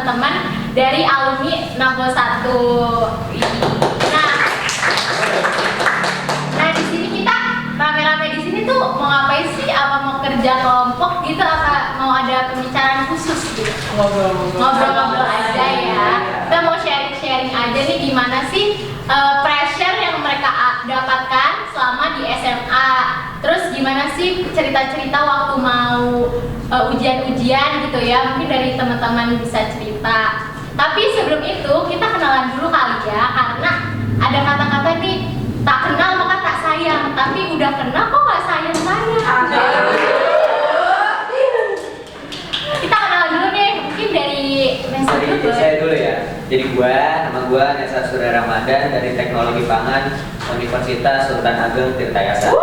teman-teman dari alumni 61 ini. Nah di sini kita rame-rame di sini tuh mau ngapain sih? Apa mau kerja kelompok gitu? Apa mau ada pembicaraan khusus gitu? Ngobrol-ngobrol aja ya. Kita mau sharing-sharing aja nih gimana sih pressure yang mereka dapatkan selama di SMA. Terus gimana sih cerita-cerita waktu mau ujian-ujian gitu ya? Mungkin dari teman-teman bisa cerita. Tapi sebelum itu kita kenalan dulu kali ya, karena ada kata-kata nih, tak kenal maka tak sayang. Tapi udah kenal kok nggak sayang-sayang. Kita kenalan dulu nih, mungkin dari Nesa dulu. Saya dulu ya. Jadi nama gua Nesa Surya Ramadan dari Teknologi Pangan Universitas Sultan Ageng Tirtayasa.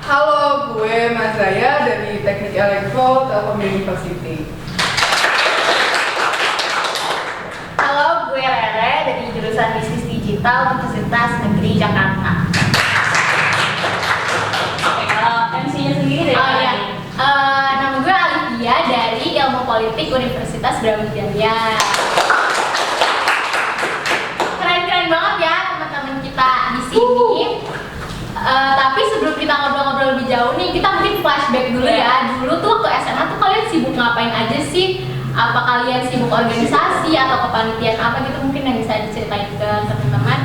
Halo, gue Mazaya dari Teknik Elektro Telkom University. Halo, gue Rere dari jurusan Bisnis Digital Universitas Negeri Jakarta. Oke, kalau MC-nya sendiri dari Iya. Nama gue Alivia dari Ilmu Politik Universitas Brawijaya. Keren-keren banget ya teman-teman kita di sini. Tapi sebelum kita ngobrol-ngobrol lebih jauh nih, kita mungkin flashback dulu ya. Dulu tuh waktu SMA tuh kalian sibuk ngapain aja sih? Apa kalian sibuk organisasi atau kepanitiaan apa gitu, mungkin yang bisa diceritain ke teman-teman?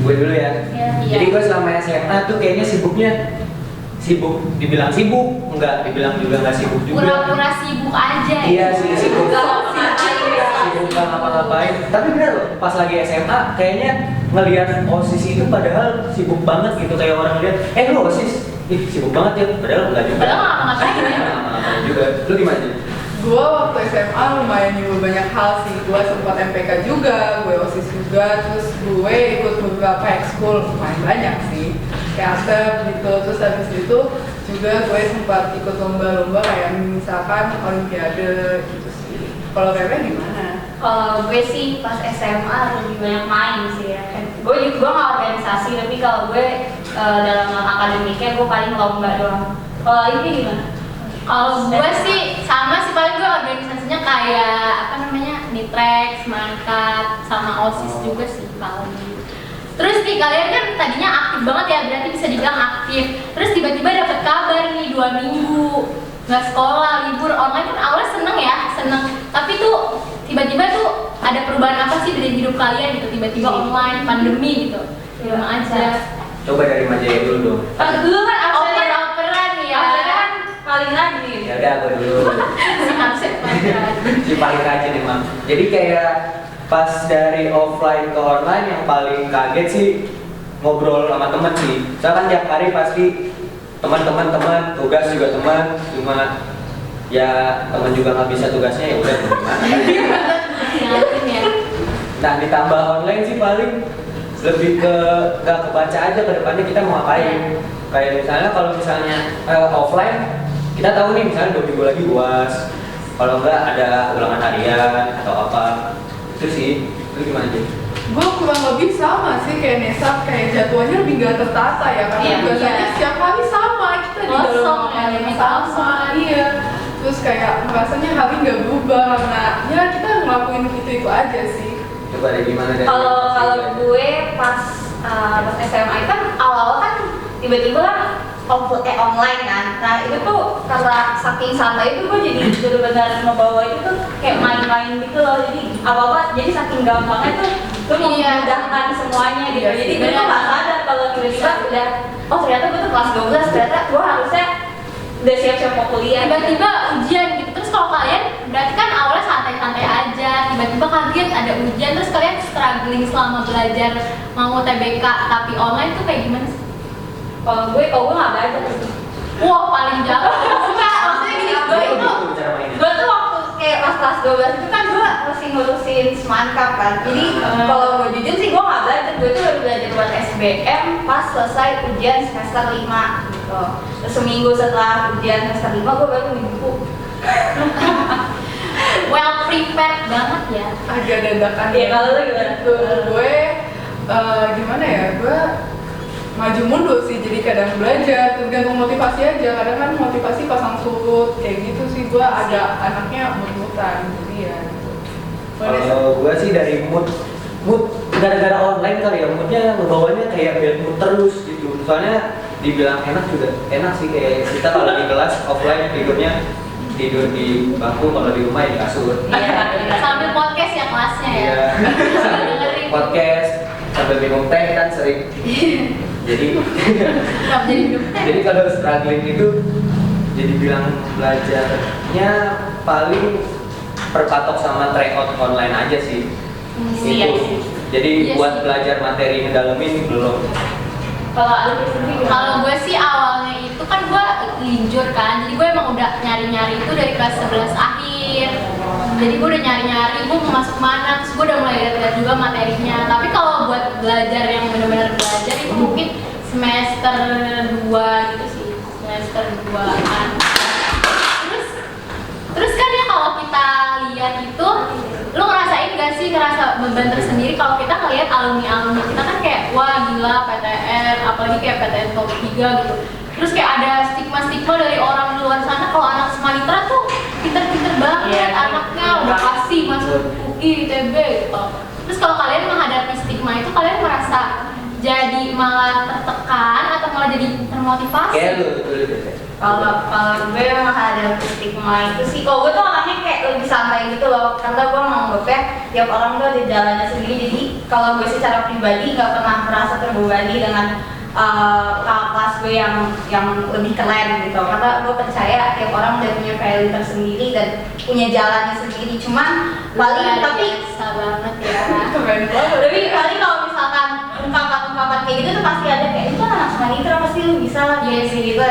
Gue dulu ya. Iya. Jadi gue selama SMA tuh kayaknya sibuk, dibilang sibuk, enggak, dibilang juga nggak sibuk juga. Pura-pura sibuk aja ya? Iya sih, sibuk. Iya. Sibuk nggak ngapa-ngapain. Tapi bener loh, pas lagi SMA kayaknya ngelihat OSIS itu padahal sibuk banget gitu, kayak orang lihat, lu OSIS, sibuk banget ya, padahal enggak juga. Padahal nggak ngapa-ngapain ya? Nggak ngapa-ngapain juga. Lu gimana? Gue waktu SMA lumayan nyoba banyak hal sih. Gue sempat MPK juga, gue OSIS juga, terus gue ikut beberapa ekskul, lumayan banyak sih. Kayak ASEP gitu, terus habis itu juga gue sempat ikut lomba-lomba kayak misalkan Olimpiade gitu sih. Kalau Rere gimana? Kalau gue sih pas SMA lebih banyak main sih ya. Gue nggak organisasi, tapi kalau gue dalam akademiknya gue paling lomba doang. Kalau ini gimana? Kalau gue sih sama sih, paling gue organisasinya kayak apa namanya, Nitrex, Mangkat, sama OSIS juga sih paling. Terus nih kalian kan tadinya aktif banget ya, berarti bisa dibilang aktif. Terus tiba-tiba dapat kabar nih 2 minggu nggak sekolah, libur online, kan awalnya seneng ya, seneng. Tapi tuh tiba-tiba tuh ada perubahan apa sih dari hidup kalian gitu, tiba-tiba online, pandemi gitu. Di rumah aja. Coba dari Majaya dulu dong. Dulu kan Oper-operan nih ya. kan paling rajin. Ya udah, gue dulu. Absen operan. Si paling rajin emang. Jadi kayak pas dari offline ke online yang paling kaget sih ngobrol sama temen sih. Soalnya kan tiap hari pasti teman, tugas juga teman, cuma ya teman juga nggak bisa tugasnya, ya udah gimana. Yakin ya. Nah ditambah online sih paling lebih ke nggak kebaca aja ke depannya kita mau ngapain. Kayak misalnya kalau misalnya offline kita tahu nih misalnya 2 minggu lagi UAS, kalau enggak ada ulangan harian atau apa. Itu sih, lu gimana sih? Gue kurang lebih sama sih kayak Nesa, kayak jadwalnya lebih gak tertata ya, karena Iya, biasanya setiap hari sama, kita di dalam Kosong, ruangan yang ya, sama, kosong. iya. Terus kayak rasanya hari nggak berubah karena ya kita ngelakuin itu aja sih. Coba deh gimana dari Kalau gue pas SMA itu kan awal kan tiba-tiba kan online kan. Nah itu tuh karena saking santai itu gue jadi benar-benar ngebawa itu tuh kayak main-main gitu loh. Jadi apa-apa jadi saking gampangnya tuh gue mau memudahkan semuanya gitu. Iya, Jadi gue tuh gak sadar kalau tiba-tiba udah ternyata gue tuh kelas 12, ternyata gue harusnya udah siap-siap mau kuliah. Tiba-tiba ujian gitu. Terus kalau kalian berarti kan awalnya santai-santai aja, tiba-tiba kaget ada ujian, terus kalian struggling selama belajar mau TBK tapi online tuh kayak gimana sih? Kalau gue gak belajar gitu. Wah paling jauh. Enggak, maksudnya gini, Gue tuh waktu kayak pas kelas 12 itu kan gue masih ngurusin Semankap kan. Jadi kalau gue jujur sih gue gak belajar, gue tuh baru belajar buat SBM pas selesai ujian semester 5 gitu. Terus seminggu setelah ujian semester 5 gue baru beli buku. Well prepared banget ya. Agak dadakan. Iya, kalau lu gimana? Gue gimana ya, gue maju mundur sih, jadi kadang belajar tergantung motivasi aja. Kadang kan motivasi pasang surut kayak gitu sih, gue agak anaknya mut-mutan jadi ya gitu. Kalau gue sih dari mood gara-gara online kali ya, moodnya ngebawanya kayak bad mood terus gitu. Soalnya dibilang enak juga enak sih, kayak kita kalau di kelas offline tidurnya tidur di bangku, kalau di rumah di kasur. Iya, sambil podcast ya kelasnya ya. Iya. Sambil dengerin. Podcast sambil minum teh kan sering. Jadi Kenapa jadi minum teh? jadi kalau struggling itu jadi bilang belajarnya paling berpatok sama tryout online aja sih. Iya Itu. sih. Jadi Iya buat sih. belajar materi ngedalamin belum. Kalau Alif sendiri gimana? Kalau gue sih awalnya itu kan gue linjur kan, jadi gue emang udah nyari-nyari itu dari kelas 11 akhir. Jadi gue udah nyari-nyari, gue mau masuk mana, terus gue udah mulai lihat-lihat juga materinya. Tapi kalau buat belajar yang benar-benar belajar itu mungkin semester 2 gitu sih, semester 2-an. Terus kan ya kalau kita lihat itu, lu ngerasain gak sih ngerasa beban tersendiri kalau kita ngeliat alumni kita kan kayak wah gila PTN, apalagi kayak PTN top 3 gitu. Terus kayak ada stigma-stigma dari orang di luar sana kalau anak Semanitra tuh pinter-pinter banget, Iya, anaknya udah pasti masuk UI, ITB gitu. Terus kalau kalian menghadapi stigma itu, kalian merasa jadi malah tertekan atau malah jadi termotivasi? Kayak lu dulu. Kalau gue menghadapi stigma itu sih, kalau gue tuh orangnya kayak lebih santai gitu loh, karena gue menganggapnya tiap orang tuh ada jalannya sendiri. Jadi kalau gue secara pribadi nggak pernah merasa terbebani dengan kakak kelas gue yang lebih keren gitu, karena gue percaya tiap orang udah punya value tersendiri dan punya jalannya sendiri. Cuman paling tapi biasa banget ya. Keren banget. tapi paling kalau misalkan ungkapan kayak gitu tuh pasti ada kayak itu kan anak Semanitra pasti lu bisa lah gitu gitu.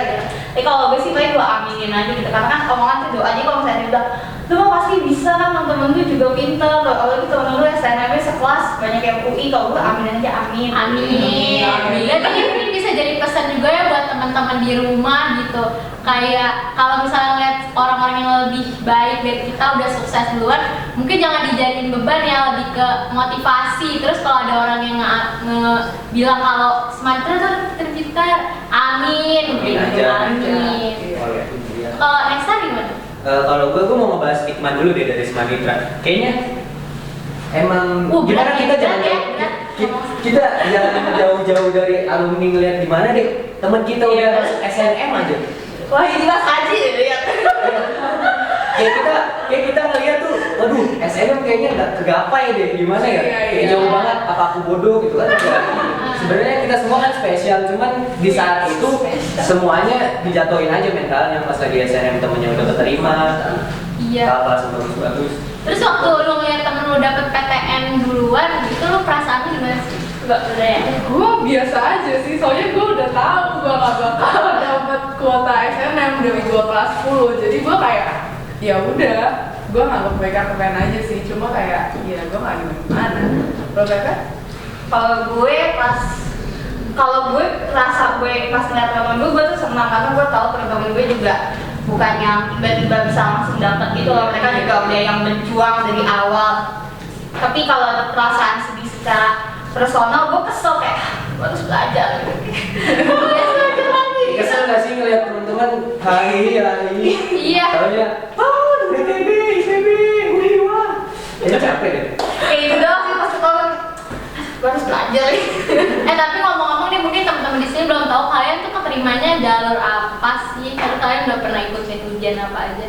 Tapi kalau gue sih paling gue aminin aja gitu, karena kan omongan tuh doanya kalau misalnya dia bilang lu mah pasti bisa kan, temen-temen lu juga pinter, apalagi temen lu SNM sekelas banyak yang UI, kalau gue aminin aja amin. Amin. Dan ini mungkin bisa jadi pesan juga ya buat teman-teman di rumah gitu. Kayak kalau misalnya ngeliat orang-orang yang lebih baik dari kita udah sukses duluan, mungkin jangan dijadiin beban ya, lebih ke motivasi. Terus kalau ada orang yang bilang kalau Semanitra tuh pintar, amin. Amin Gitu. aja. Amin. Kalau iya. Kalau Nesta gimana? Kalau gue mau ngebahas stigma dulu deh dari Semanitra. Kayaknya emang gimana berat kita ya, jangan berat ya, berat. kita jangan jauh-jauh dari alumni ngeliat di mana deh. Teman kita udah SNM aja. Wah ini mas Haji ya lihat. kayak kita ngeliat tuh, waduh SNM kayaknya nggak kegapai deh, gimana ya? Iya, Kayak iya. jauh banget, apa aku bodoh gitu kan? Sebenarnya kita semua kan spesial, cuman di saat itu semuanya dijatuhin aja mentalnya pas lagi SNM temennya udah keterima, Iya. kelas bagus-bagus. Terus waktu lu ngeliat temen lu dapet PTN duluan, gitu lu perasaan lu gimana sih? Coba udah ya. Gue biasa aja sih, soalnya gue udah tahu gue gak bakal dapet kuota SNM dari gue kelas 10. Jadi gue kayak ya udah, gue nganggap mereka keren aja sih. Cuma kayak ya gue gak gimana. Kalau mereka? Kalau gue rasa gue pas ngeliat temen gue tuh senang karena gue tahu temen-temen gue juga bukan yang tiba-tiba bisa langsung dapat gitu loh. Mereka juga udah yang berjuang dari awal. Tapi kalau ada perasaan sedih secara personal, gue kesel kayak gue harus belajar. Belajar lagi. Kesel nggak sih ngeliat teman-teman hari Iya. taunya oh ITB, ITB, UI, ya capek deh. Kayak gitu doang sih pas sekolah. Gue harus belajar. Tapi ngomong-ngomong nih, mungkin teman-teman di sini belum tahu kalian tuh keterimanya jalur apa sih? Karena kalian udah pernah ikutin ujian apa aja?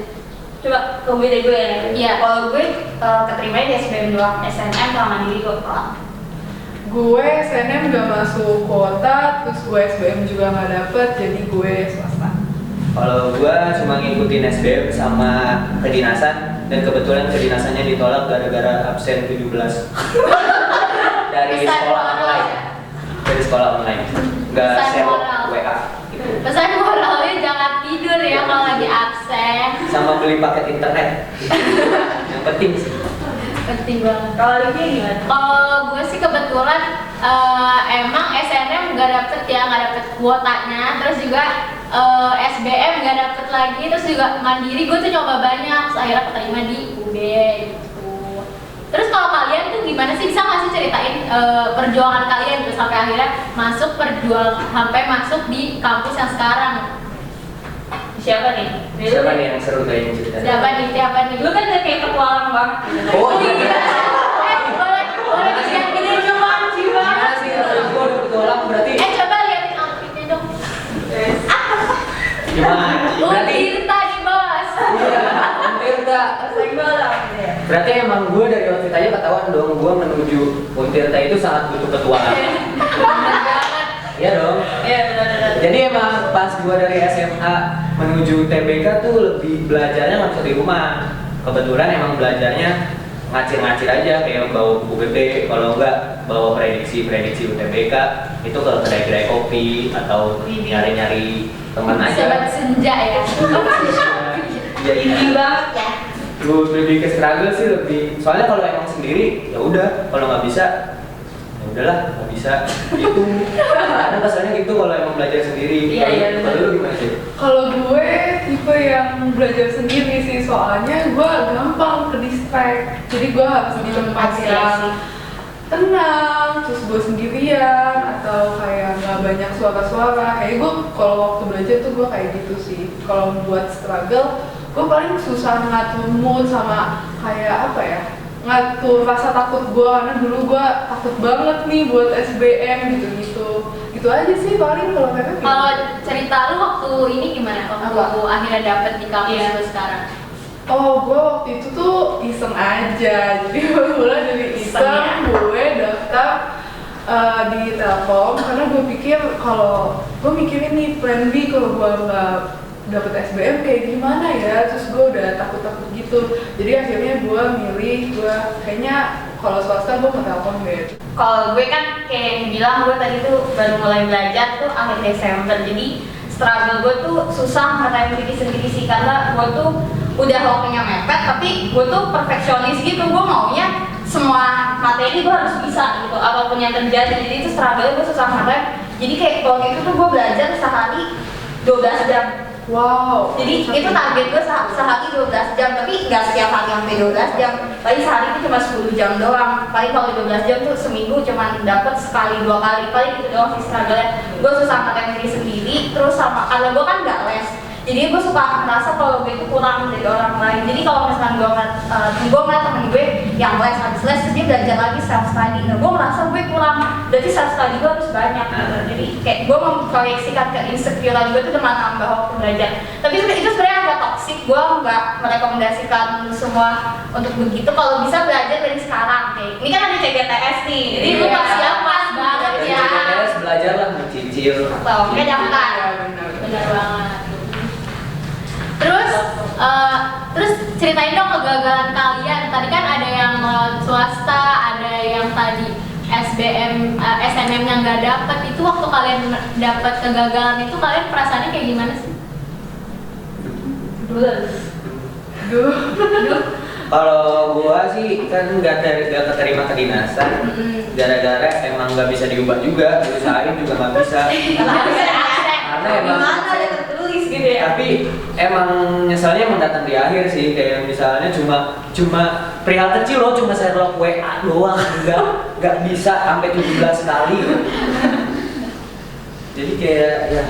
Coba ke gue deh gue ya. Iya. Kalau gue keterimanya di SBM doang, SNM sama mandiri gue kelam. Gue SNM gak masuk kuota, terus gue SBM juga gak dapet, jadi gue swasta. Kalau gua cuma ngikutin SBM sama kedinasan, dan kebetulan kedinasannya ditolak gara-gara absen 17 dari Pesan sekolah moral online. ya? Dari sekolah online, nggak Pesan share moral. WA gitu. Pesan moralnya jangan tidur ya kalau lagi absen. Sama beli paket internet. Yang penting sih. Penting banget. Kalau ini gimana? Kalau gue sih kebetulan emang SNM gak dapet ya, gak dapet kuotanya. Terus juga SBM gak dapet lagi. Terus juga mandiri gue tuh nyoba banyak. Terus akhirnya keterima di UB gitu. Terus kalau kalian tuh gimana sih, bisa nggak sih ceritain perjuangan kalian gitu sampai akhirnya sampai masuk di kampus yang sekarang. Siapa nih? Siapa nih yang seru kayaknya ceritanya? Siapa nih? Lu kan udah kayak petualang banget gitu. Oh iya. Boleh kasih yang ini cuma Gimana sih rasanya gue udah petualang berarti? coba liatin outfitnya dong. Gimana? Berarti Tirta di bos. iya, Untirta. Berarti emang gue dari outfit aja ketahuan dong, gue menuju Untirta itu sangat butuh petualang. Iya dong. Iya benar-benar. Jadi emang pas gue dari SMA menuju TBK tuh lebih belajarnya nggak bisa di rumah. Kebetulan emang belajarnya ngacir-ngacir aja kayak bawa buku gede, kalau enggak bawa prediksi UTBK itu ke kedai-kedai kopi atau nyari-nyari teman aja. Sobat senja ya. Iya, Tinggi banget ya. Lu lebih ke struggle sih lebih. Soalnya kalau emang sendiri ya udah, kalau nggak bisa ya udahlah nggak bisa gitu. Ada kesannya gitu kalau emang belajar sendiri. Iya, Kalau lu gimana sih? Kalau gue tipe yang belajar sendiri sih, soalnya gue gampang ke distract. Jadi gue harus di tempat yang tenang, terus gue sendirian atau kayak nggak banyak suara-suara. Kayak gue kalau waktu belajar tuh gue kayak gitu sih. Kalau buat struggle, gue paling susah ngatur mood sama kayak apa ya, ngatur rasa takut gue, karena dulu gue takut banget nih buat SBM gitu-gitu. Gitu aja sih paling. Kalau mereka Kalau cerita lu waktu ini gimana? Waktu akhirnya dapet di kampus Iya. lu sekarang? Oh, gue waktu itu tuh iseng aja. Jadi mulai dari iseng gue daftar di Telkom karena gue pikir kalau gue mikirin nih plan B kalau gue nggak dapet SBM kayak gimana ya. Terus gue udah takut-takut gitu. Jadi akhirnya gue milih kayaknya kalau swasta gue ke Telkom deh. Kalau gue kan kayak yang bilang, gue tadi tuh baru mulai belajar tuh akhir Desember. Jadi struggle gue tuh susah ngatain diri sendiri sih, karena gue tuh udah waktunya mepet, tapi gue tuh perfeksionis gitu. Gue maunya semua materi gue harus bisa gitu, apapun yang terjadi. Jadi itu struggle gue susah ngatain. Jadi kayak waktu itu tuh gue belajar sehari 12 jam. Wow. Jadi itu target gue sehari 12 jam, tapi nggak setiap hari sampai 12 jam. Paling sehari itu cuma 10 jam doang. Paling kalau 12 jam tuh seminggu cuma dapet sekali 2 kali. Paling itu doang sih struggle-nya. Gue susah ngatain diri sendiri, terus sama karena gue kan nggak les. Jadi gue suka merasa kalau gue itu kurang dari orang lain. Jadi kalau misalkan gue ngeliat temen gue yang les, habis les terus dia belajar lagi self study. Nah gue merasa gue kurang, berarti self study gue harus banyak gitu. Jadi kayak gue memproyeksikan ke insecure gue tuh dengan nambah waktu belajar. Tapi itu sebenarnya agak toxic. Gue nggak merekomendasikan semua untuk begitu. Kalau bisa belajar dari sekarang. Kayak ini kan ada CGTS nih, jadi gue Iya. masih pas banget Dari ya. CGTS belajar lah mencicil. Tuh, kayak daftar. Iya, benar. Benar banget. Terus ceritain dong kegagalan kalian. Tadi kan ada yang swasta, ada yang tadi SNM yang nggak dapet. Itu waktu kalian dapet kegagalan itu kalian perasaannya kayak gimana sih? Duh. Kalau gua sih kan nggak keterima kedinasan, gara-gara emang nggak bisa diubah juga, usahain juga nggak bisa. Karena emang Gimana ada tertulis gitu ya? tapi emang nyesalnya emang datang di akhir sih, kayak misalnya cuma perihal kecil loh, cuma Sherlock WA doang, nggak bisa sampai 17 kali. Jadi kayak ya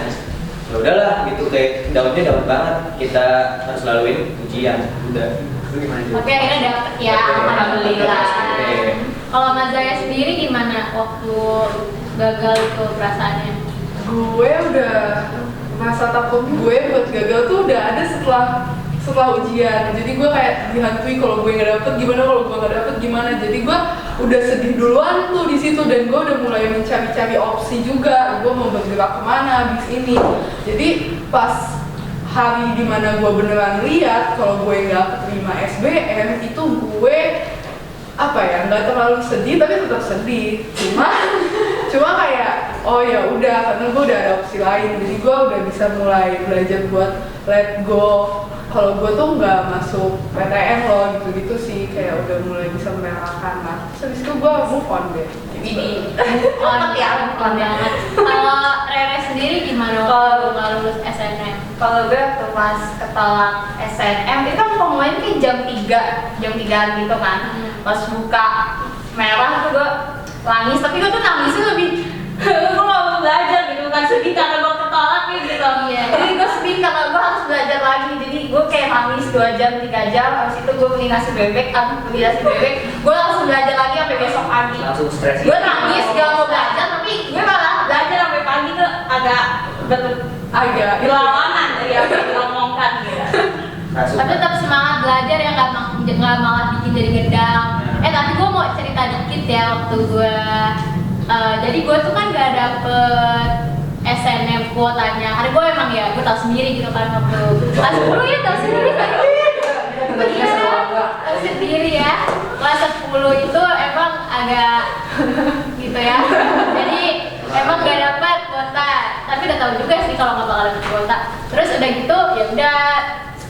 udahlah gitu, kayak daunnya daun banget, kita harus laluin ujian udah. Lu gimana sih? Tapi akhirnya dapet ya, Dapet. alhamdulillah. Oke. Kalau Mas Zaya sendiri gimana waktu gagal itu perasaannya? Gue udah rasa takut gue buat gagal tuh udah ada setelah ujian. Jadi gue kayak dihantui kalau gue nggak dapet gimana, kalau gue nggak dapet gimana. Jadi gue udah sedih duluan tuh di situ, dan gue udah mulai mencari-cari opsi juga. Gue mau bergerak kemana abis ini. Jadi pas hari dimana gue beneran lihat kalau gue nggak keterima SBM, itu gue apa ya, nggak terlalu sedih tapi tetap sedih. Cuma kayak oh ya udah, karena gue udah ada opsi lain, jadi gue udah bisa mulai belajar buat let go. Kalau gue tuh nggak masuk PTN loh, gitu-gitu sih, kayak udah mulai bisa merelakan. Nah terus habis itu gue move on deh. Ini On ya, on banget. Kalau Rere sendiri gimana waktu nggak lulus SNM? Kalau gue waktu pas ketolak SNM itu kan pengumuman kayak jam 3 gitu kan. Pas buka merah tuh gue nangis, tapi gue tuh nangisnya lebih gue gak mau belajar gitu, bukan sedih karena gue ketolak gitu. Iya. Jadi gue sedih karena gue harus belajar lagi, jadi gue kayak nangis 2 jam, 3 jam, habis itu gue beli nasi bebek, gue langsung belajar lagi sampai besok pagi. Langsung stres. Gue nangis gak mau belajar, tapi gue malah belajar sampai pagi tuh agak agak berlawanan dari apa yang diomongkan gitu. Tapi tetap semangat belajar ya, nggak malah bikin jadi gendam. Tapi gue mau cerita dikit ya waktu gue jadi gue tuh kan gak dapet SNM kuotanya karena gue emang ya gue tahu sendiri gitu kan waktu kelas 10 ya tahu sendiri kan tahu sendiri ya kelas 10 itu emang agak gitu ya jadi emang gak dapet kuota tapi udah tahu juga sih kalau nggak bakal dapet kuota terus udah gitu ya udah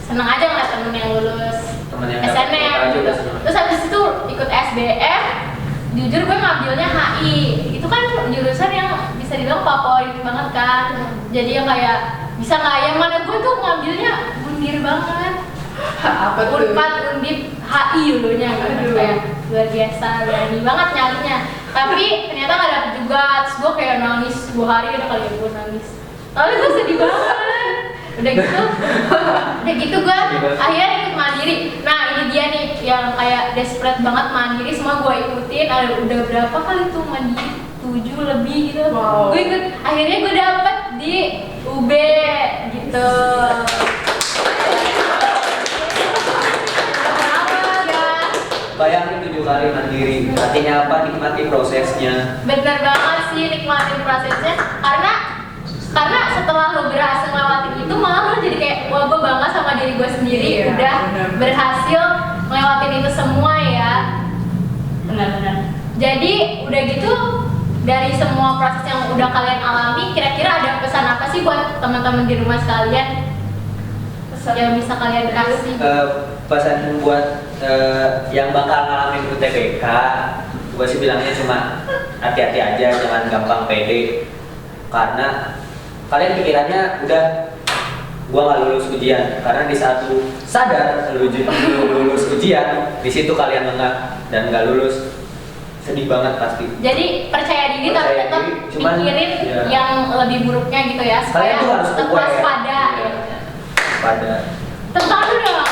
seneng aja ngeliat temen yang lulus SNM gitu terus habis itu ikut SBM jujur gue ngambilnya HI itu kan jurusan yang bisa dibilang favorit banget kan jadi yang kayak bisa nggak yang mana gue tuh ngambilnya bundir banget apa tuh? Unpad, Undip, HI dulunya gitu kayak luar biasa berani banget nyarinya tapi ternyata nggak dapet juga terus gue kayak nangis 2 hari udah kali gue nangis tapi gue sedih banget udah gitu gue akhirnya ikut mandiri nah ini dia nih yang kayak desperate banget mandiri semua gue ikutin udah berapa kali tuh mandiri 7 lebih gitu gue ikut akhirnya gue dapet di UB gitu Bayangin 7 kali mandiri, artinya apa? Nikmati prosesnya. bener banget sih nikmatin prosesnya karena setelah lo berhasil ngelewatin itu malah lo jadi kayak wah gue bangga sama diri gue sendiri udah berhasil ngelewatin itu semua ya Benar-benar. jadi udah gitu dari semua proses yang udah kalian alami kira-kira ada pesan apa sih buat teman-teman di rumah sekalian yang bisa kalian kasih Pesan buat yang bakal ngalamin UTBK, gue sih bilangnya cuma hati-hati aja, jangan gampang pede karena kalian pikirannya udah gua nggak lulus ujian karena di saat lu sadar lu lulus ujian di situ kalian lengah dan nggak lulus sedih banget pasti. jadi percaya diri tapi Percaya tetap diri, cuman, mikirin ya. yang lebih buruknya gitu ya supaya Kalian tuh harus tetap aware. waspada ya. Pada Tentang dulu dong.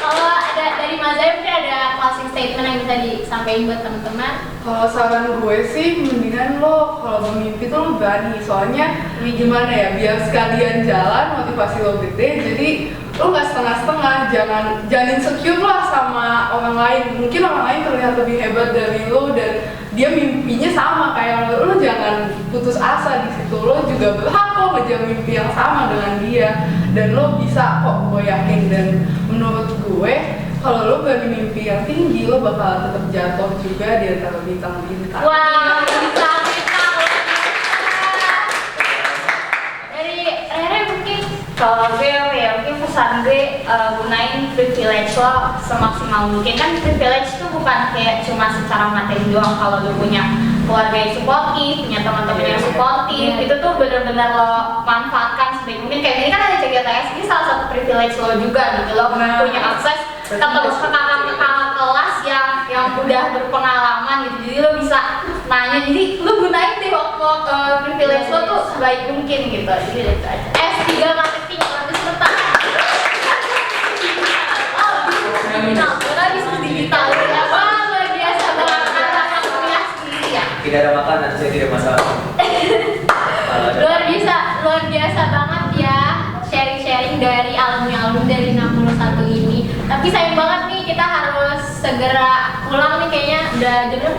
Kalau ada dari Mas Zai mungkin ada closing statement yang bisa disampaikan buat teman-teman. Kalau saran gue sih mendingan lo kalau bermimpi tuh lo berani soalnya ini gimana ya biar sekalian jalan motivasi lo gede jadi lo nggak setengah-setengah jangan insecure lah sama orang lain mungkin orang lain terlihat lebih hebat dari lo dan dia mimpinya sama kayak lo jangan putus asa di situ lo juga berhak kok ngejar mimpi yang sama dengan dia dan lo bisa kok gue yakin dan menurut gue kalau lo berani mimpi yang tinggi lo bakal tetap jatuh juga di antara bintang-bintang. Wah, bintang-bintang. Dari Rere mungkin Kalau gue ya mungkin pesan gue gunain privilege lo semaksimal mungkin kan privilege itu bukan kayak cuma secara materi doang kalau lo punya keluarga yang suportif, punya teman-teman yang suportif itu tuh benar-benar lo manfaatkan sebaik mungkin kayak ini kan ada CGTS ini salah satu privilege lo juga gitu lo punya akses ke kakak kelas yang udah berpengalaman gitu jadi lo bisa nanya jadi lo gunain deh waktu privilege lo tuh sebaik mungkin gitu jadi itu aja. S3 marketing lebih sebentar. Oh, digital. Kita bisnis digital. Apa luar biasa banget anak kuliah sendiri ya. tidak ada makanan saya tidak masalah. Luar biasa banget ya sharing-sharing dari alumni-alumni dari 61 ini. Tapi sayang banget nih kita harus segera pulang nih kayaknya udah jam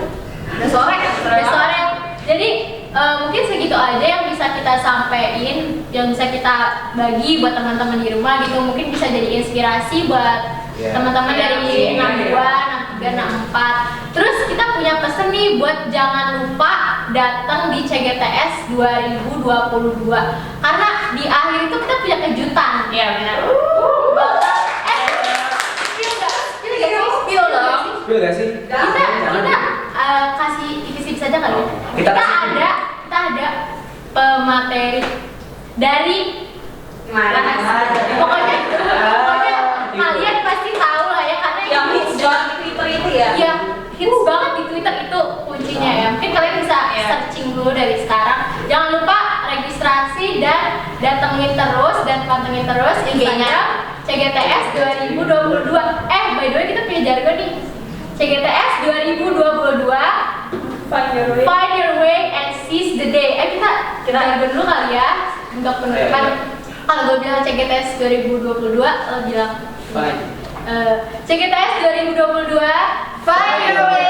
Udah sore kan? udah sore. Jadi mungkin segitu aja yang bisa kita sampein, yang bisa kita bagi buat teman-teman di rumah gitu. Mungkin bisa jadi inspirasi buat teman-teman dari 62, 63, 64. Terus kita punya pesen nih buat jangan lupa datang di CGTS 2022 karena di akhir itu kita punya kejutan. Iya benar. Bakal spill nggak? Spill dong. Betul gak sih? Kita kasih tipis-tipis aja kali ya. Kita ada pemateri dari pokoknya kalian pasti tahu lah ya karena Yang hits banget di Twitter itu ya. Iya, hits banget di Twitter itu kuncinya ya. Mungkin kalian bisa searching dulu dari sekarang. Jangan lupa registrasi dan datengin terus dan pantengin terus Instagram CGTS 2022. By the way kita punya jargon nih. CGTS 2022. Find your way and seize the day. Kita jargon dulu kali ya untuk penutupan. Kalau gue bilang CGTS 2022, lo bilang Fine. CGTS 2022, find your way